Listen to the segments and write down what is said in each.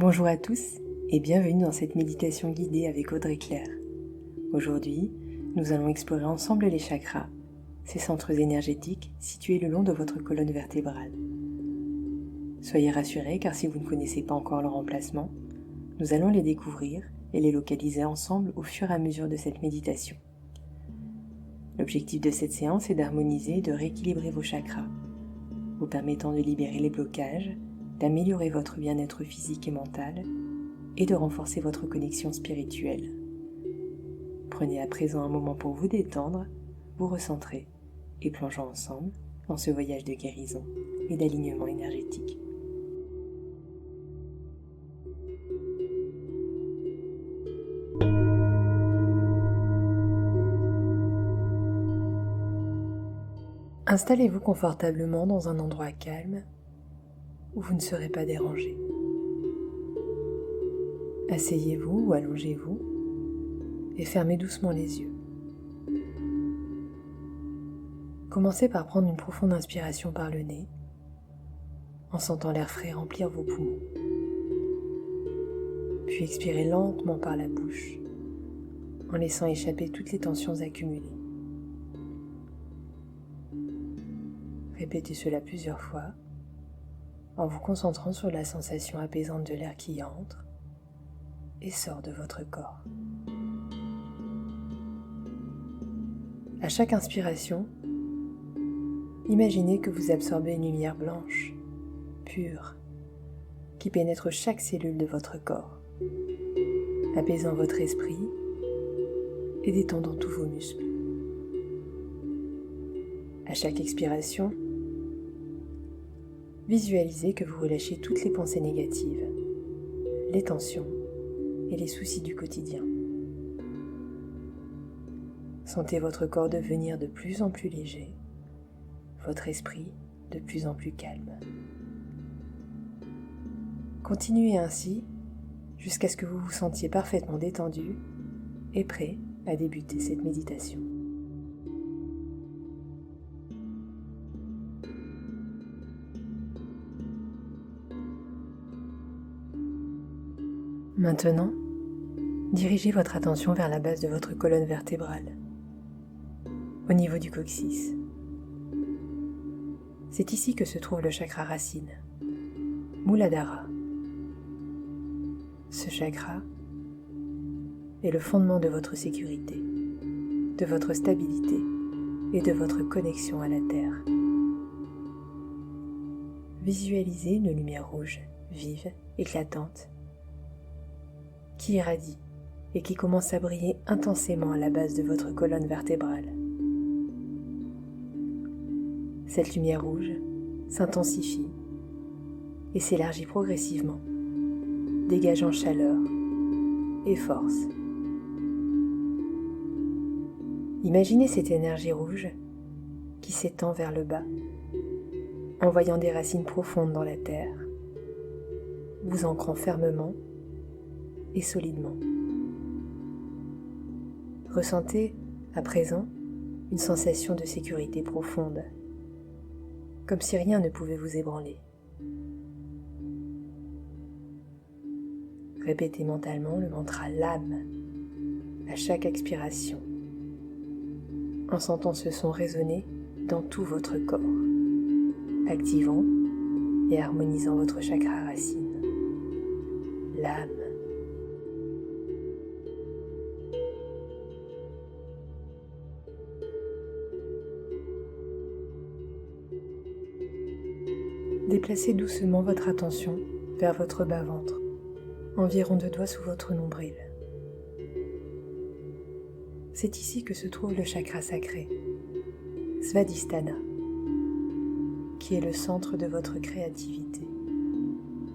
Bonjour à tous et bienvenue dans cette méditation guidée avec Audrey Claire. Aujourd'hui, nous allons explorer ensemble les chakras, ces centres énergétiques situés le long de votre colonne vertébrale. Soyez rassurés car si vous ne connaissez pas encore leur emplacement, nous allons les découvrir et les localiser ensemble au fur et à mesure de cette méditation. L'objectif de cette séance est d'harmoniser et de rééquilibrer vos chakras, vous permettant de libérer les blocages, d'améliorer votre bien-être physique et mental et de renforcer votre connexion spirituelle. Prenez à présent un moment pour vous détendre, vous recentrer et plongeons ensemble dans ce voyage de guérison et d'alignement énergétique. Installez-vous confortablement dans un endroit calme où vous ne serez pas dérangé. Asseyez-vous ou allongez-vous et fermez doucement les yeux. Commencez par prendre une profonde inspiration par le nez en sentant l'air frais remplir vos poumons. Puis expirez lentement par la bouche en laissant échapper toutes les tensions accumulées. Répétez cela plusieurs fois en vous concentrant sur la sensation apaisante de l'air qui entre et sort de votre corps. À chaque inspiration, imaginez que vous absorbez une lumière blanche, pure, qui pénètre chaque cellule de votre corps, apaisant votre esprit et détendant tous vos muscles. À chaque expiration, visualisez que vous relâchez toutes les pensées négatives, les tensions et les soucis du quotidien. Sentez votre corps devenir de plus en plus léger, votre esprit de plus en plus calme. Continuez ainsi jusqu'à ce que vous vous sentiez parfaitement détendu et prêt à débuter cette méditation. Maintenant, dirigez votre attention vers la base de votre colonne vertébrale, au niveau du coccyx. C'est ici que se trouve le chakra racine, Muladhara. Ce chakra est le fondement de votre sécurité, de votre stabilité et de votre connexion à la Terre. Visualisez une lumière rouge, vive, éclatante, qui irradie et qui commence à briller intensément à la base de votre colonne vertébrale. Cette lumière rouge s'intensifie et s'élargit progressivement, dégageant chaleur et force. Imaginez cette énergie rouge qui s'étend vers le bas, envoyant des racines profondes dans la terre, vous ancrant fermement et solidement. Ressentez à présent une sensation de sécurité profonde, comme si rien ne pouvait vous ébranler. Répétez mentalement le mantra LAM à chaque expiration, en sentant ce son résonner dans tout votre corps, activant et harmonisant votre chakra racine. LAM. Déplacez doucement votre attention vers votre bas-ventre, environ 2 doigts sous votre nombril. C'est ici que se trouve le chakra sacré, Svadhisthana, qui est le centre de votre créativité,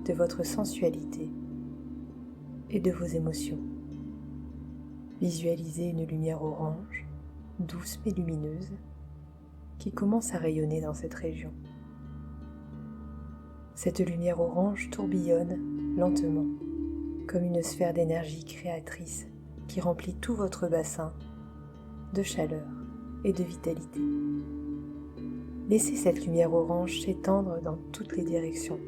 de votre sensualité et de vos émotions. Visualisez une lumière orange, douce mais lumineuse, qui commence à rayonner dans cette région. Cette lumière orange tourbillonne lentement, comme une sphère d'énergie créatrice qui remplit tout votre bassin de chaleur et de vitalité. Laissez cette lumière orange s'étendre dans toutes les directions,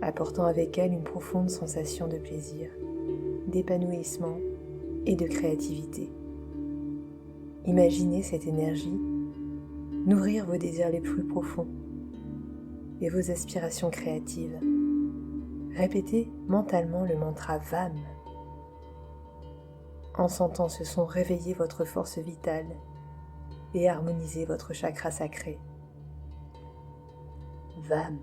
apportant avec elle une profonde sensation de plaisir, d'épanouissement et de créativité. Imaginez cette énergie nourrir vos désirs les plus profonds et vos aspirations créatives. Répétez mentalement le mantra VAM. En sentant ce son réveiller votre force vitale et harmoniser votre chakra sacré. VAM.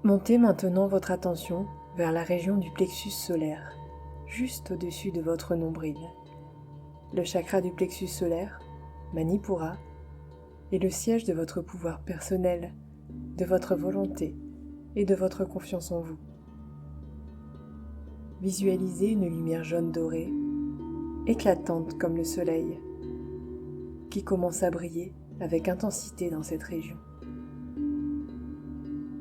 Montez maintenant votre attention vers la région du plexus solaire, juste au-dessus de votre nombril. Le chakra du plexus solaire, Manipura, est le siège de votre pouvoir personnel, de votre volonté et de votre confiance en vous. Visualisez une lumière jaune dorée, éclatante comme le soleil, qui commence à briller avec intensité dans cette région.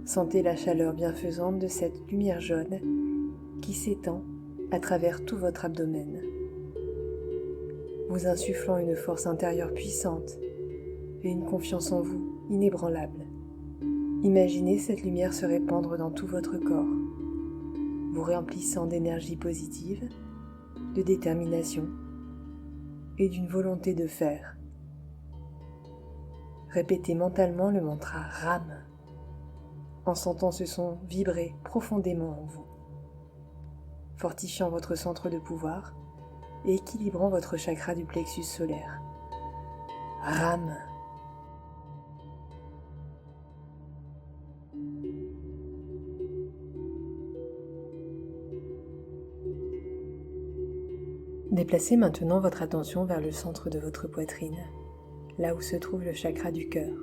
Sentez la chaleur bienfaisante de cette lumière jaune qui s'étend à travers tout votre abdomen, vous insufflant une force intérieure puissante et une confiance en vous inébranlable. Imaginez cette lumière se répandre dans tout votre corps, vous remplissant d'énergie positive, de détermination et d'une volonté de faire. Répétez mentalement le mantra RAM en sentant ce son vibrer profondément en vous, fortifiant votre centre de pouvoir et équilibrant votre chakra du plexus solaire. RAM. Déplacez maintenant votre attention vers le centre de votre poitrine, là où se trouve le chakra du cœur,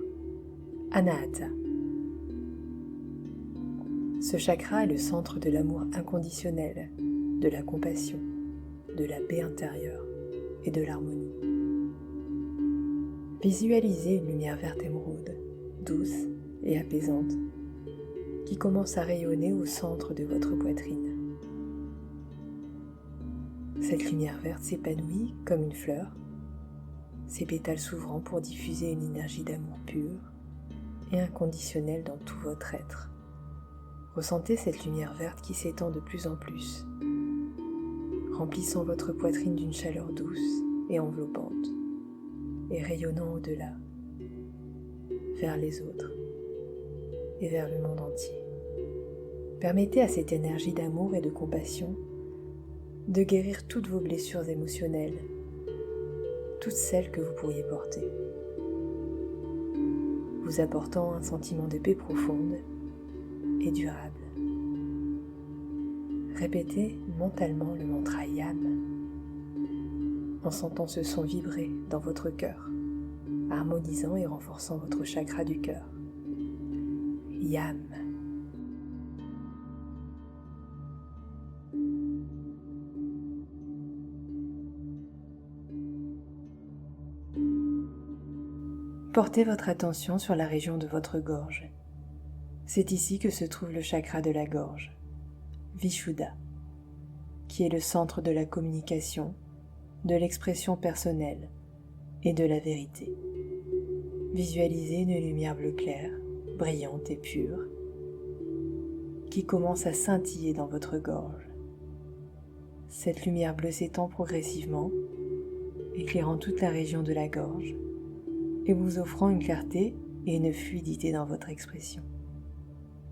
Anahata. Ce chakra est le centre de l'amour inconditionnel, de la compassion, de la paix intérieure et de l'harmonie. Visualisez une lumière verte émeraude, douce et apaisante, qui commence à rayonner au centre de votre poitrine. Cette lumière verte s'épanouit comme une fleur, ses pétales s'ouvrant pour diffuser une énergie d'amour pur et inconditionnel dans tout votre être. Ressentez cette lumière verte qui s'étend de plus en plus, remplissant votre poitrine d'une chaleur douce et enveloppante, et rayonnant au-delà, vers les autres et vers le monde entier. Permettez à cette énergie d'amour et de compassion de guérir toutes vos blessures émotionnelles, toutes celles que vous pourriez porter, vous apportant un sentiment de paix profonde et durable. Répétez mentalement le mantra YAM en sentant ce son vibrer dans votre cœur, harmonisant et renforçant votre chakra du cœur. YAM. Portez votre attention sur la région de votre gorge. C'est ici que se trouve le chakra de la gorge, Vishuddha, qui est le centre de la communication, de l'expression personnelle et de la vérité. Visualisez une lumière bleu clair, brillante et pure, qui commence à scintiller dans votre gorge. Cette lumière bleue s'étend progressivement, éclairant toute la région de la gorge et vous offrant une clarté et une fluidité dans votre expression.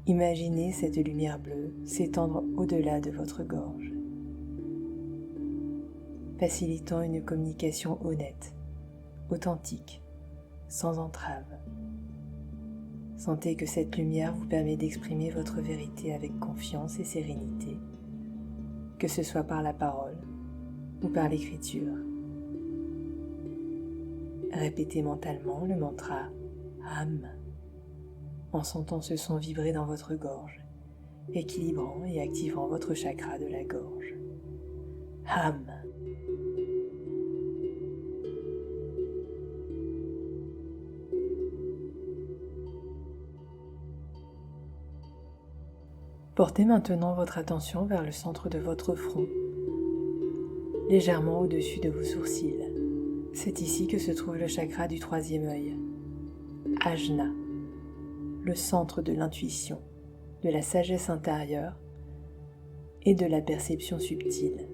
Imaginez cette lumière bleue s'étendre au-delà de votre gorge, facilitant une communication honnête, authentique, sans entrave. Sentez que cette lumière vous permet d'exprimer votre vérité avec confiance et sérénité, que ce soit par la parole ou par l'écriture. Répétez mentalement le mantra AM en sentant ce son vibrer dans votre gorge, équilibrant et activant votre chakra de la gorge. AM. Portez maintenant votre attention vers le centre de votre front, légèrement au-dessus de vos sourcils. C'est ici que se trouve le chakra du troisième œil, Ajna, le centre de l'intuition, de la sagesse intérieure et de la perception subtile.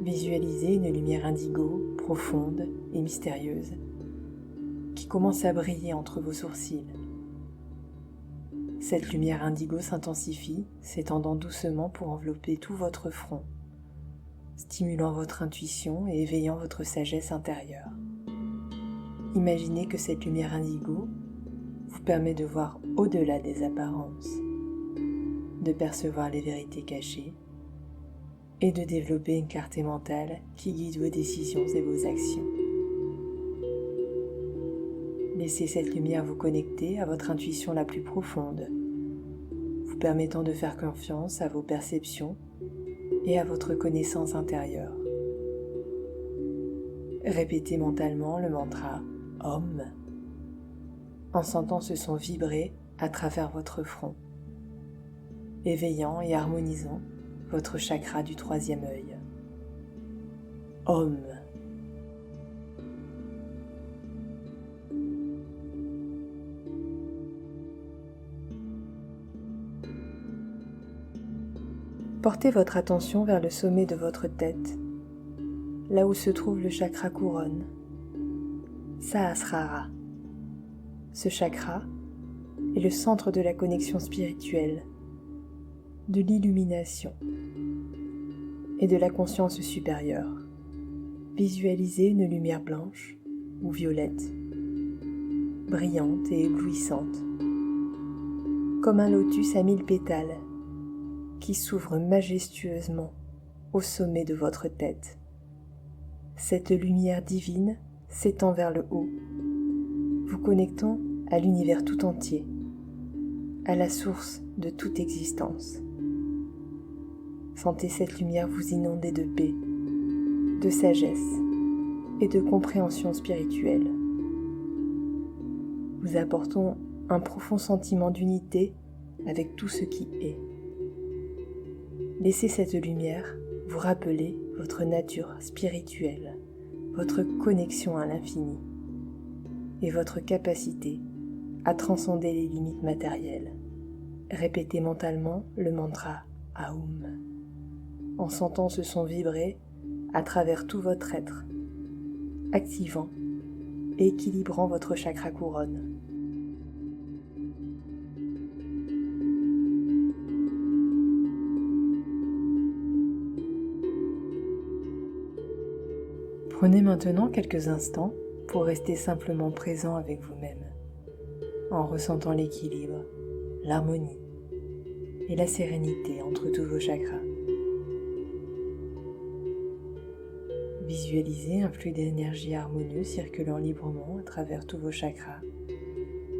Visualisez une lumière indigo, profonde et mystérieuse, qui commence à briller entre vos sourcils. Cette lumière indigo s'intensifie, s'étendant doucement pour envelopper tout votre front, stimulant votre intuition et éveillant votre sagesse intérieure. Imaginez que cette lumière indigo vous permet de voir au-delà des apparences, de percevoir les vérités cachées et de développer une clarté mentale qui guide vos décisions et vos actions. Laissez cette lumière vous connecter à votre intuition la plus profonde, vous permettant de faire confiance à vos perceptions et à votre connaissance intérieure. Répétez mentalement le mantra Om en sentant ce son vibrer à travers votre front, éveillant et harmonisant votre chakra du troisième œil. Om. Portez votre attention vers le sommet de votre tête, là où se trouve le chakra couronne, Sahasrara. Ce chakra est le centre de la connexion spirituelle, de l'illumination et de la conscience supérieure. Visualisez une lumière blanche ou violette, brillante et éblouissante, comme un lotus à 1000 pétales qui s'ouvre majestueusement au sommet de votre tête. Cette lumière divine s'étend vers le haut, vous connectant à l'univers tout entier, à la source de toute existence. Sentez cette lumière vous inonder de paix, de sagesse et de compréhension spirituelle. Vous apportons un profond sentiment d'unité avec tout ce qui est. Laissez cette lumière vous rappeler votre nature spirituelle, votre connexion à l'infini et votre capacité à transcender les limites matérielles. Répétez mentalement le mantra Aum en sentant ce son vibrer à travers tout votre être, activant et équilibrant votre chakra couronne. Prenez maintenant quelques instants pour rester simplement présent avec vous-même, en ressentant l'équilibre, l'harmonie et la sérénité entre tous vos chakras. Visualisez un flux d'énergie harmonieux circulant librement à travers tous vos chakras,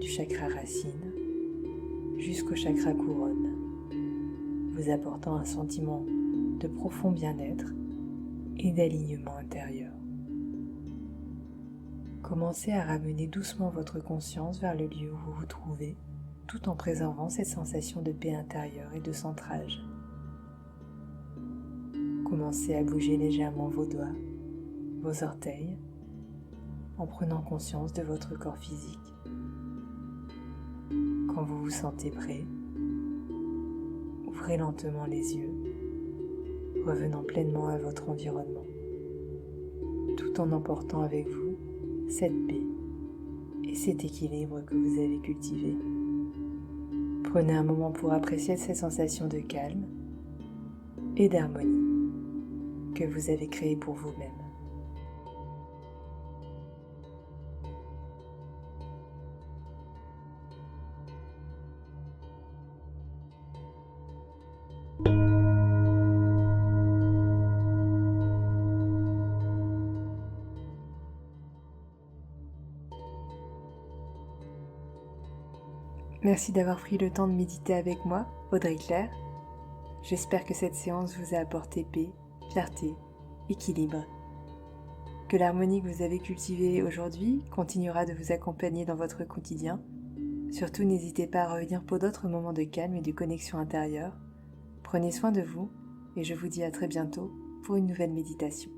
du chakra racine jusqu'au chakra couronne, vous apportant un sentiment de profond bien-être et d'alignement intérieur. Commencez à ramener doucement votre conscience vers le lieu où vous vous trouvez, tout en préservant cette sensation de paix intérieure et de centrage. Commencez à bouger légèrement vos doigts, vos orteils, en prenant conscience de votre corps physique. Quand vous vous sentez prêt, ouvrez lentement les yeux, revenant pleinement à votre environnement, tout en emportant avec vous cette paix et cet équilibre que vous avez cultivé. Prenez un moment pour apprécier cette sensation de calme et d'harmonie que vous avez créée pour vous-même. Merci d'avoir pris le temps de méditer avec moi, Audrey Claire. J'espère que cette séance vous a apporté paix, clarté, équilibre. Que l'harmonie que vous avez cultivée aujourd'hui continuera de vous accompagner dans votre quotidien. Surtout, n'hésitez pas à revenir pour d'autres moments de calme et de connexion intérieure. Prenez soin de vous et je vous dis à très bientôt pour une nouvelle méditation.